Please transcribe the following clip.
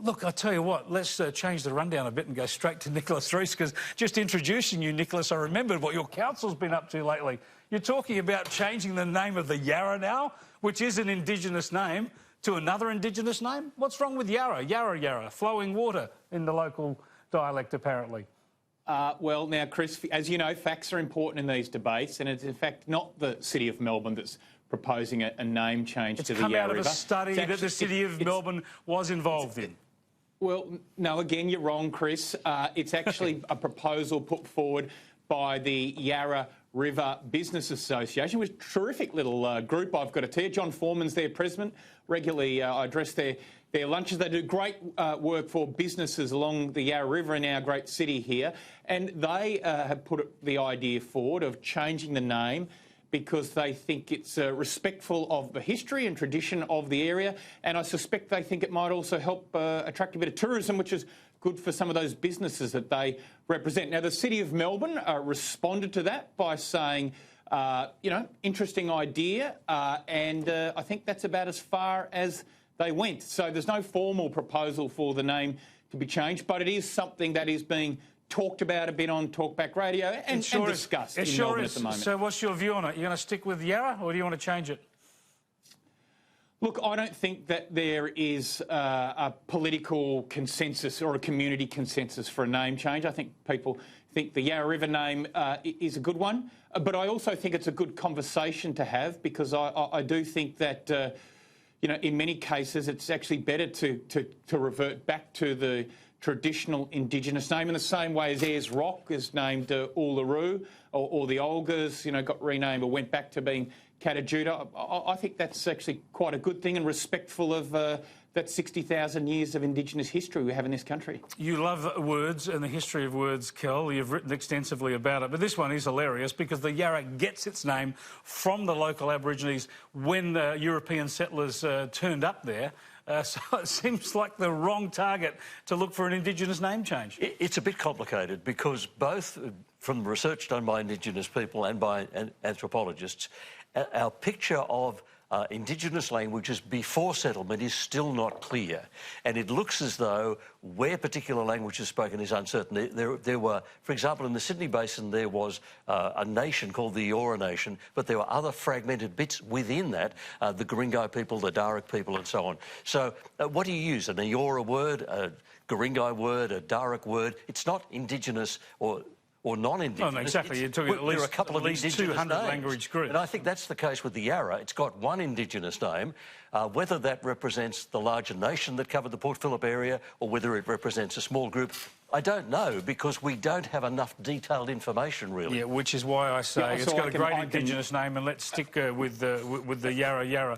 look, I tell you what, let's change the rundown a bit and go straight to Nicholas Reece, because just introducing you, Nicholas, I remembered what your council's been up to lately. You're talking about changing the name of the Yarra now, which is an Indigenous name, to another Indigenous name. What's wrong with Yarra? Yarra, Yarra, flowing water in the local dialect, apparently. Well, now, Chris, as you know, facts are important in these debates, and it's in fact not the City of Melbourne that's proposing a name change to the Yarra River. It's come out of a study that the City of Melbourne was involved in. Well, no, again, you're wrong, Chris. It's actually a proposal put forward by the Yarra River Business Association, which is a terrific little group, I've got to tell you. John Foreman's their president. Regularly, I address their lunches. They do great work for businesses along the Yarra River in our great city here. And they have put the idea forward of changing the name because they think it's respectful of the history and tradition of the area. And I suspect they think it might also help attract a bit of tourism, which is good for some of those businesses that they represent. Now, the City of Melbourne responded to that by saying, you know, interesting idea, and I think that's about as far as they went. So there's no formal proposal for the name to be changed, but it is something that is being talked about a bit on Talkback Radio and discussed in Melbourne at the moment. So what's your view on it? Are you going to stick with Yarra or do you want to change it? Look, I don't think that there is a political consensus or a community consensus for a name change. I think people think the Yarra River name is a good one, but I also think it's a good conversation to have because I do think that, you know, in many cases it's actually better to revert back to the traditional Indigenous name in the same way as Ayers Rock is named Uluru or the Olgas, you know, got renamed or went back to being Katajuta. I think that's actually quite a good thing and respectful of that 60,000 years of Indigenous history we have in this country. You love words and the history of words, Kel. You've written extensively about it. But this one is hilarious because the Yarra gets its name from the local Aborigines when the European settlers turned up there. So it seems like the wrong target to look for an Indigenous name change. It's a bit complicated because both from research done by Indigenous people and by anthropologists, our picture of Indigenous languages before settlement is still not clear. And it looks as though where particular language is spoken is uncertain. There were, for example, in the Sydney Basin, there was a nation called the Eora Nation, but there were other fragmented bits within that, the Guringai people, the Darug people and so on. So what do you use? An Eora word, a Guringai word, a Darug word? It's not Indigenous or non-Indigenous. Oh, no, exactly. You're talking there are a couple of Indigenous 200 names. language groups. And I think that's the case with the Yarra. It's got one Indigenous name. Whether that represents the larger nation that covered the Port Phillip area or whether it represents a small group, I don't know because we don't have enough detailed information, really. Yeah, which is why I say it's got a great Indigenous name and let's stick with the Yarra Yarra.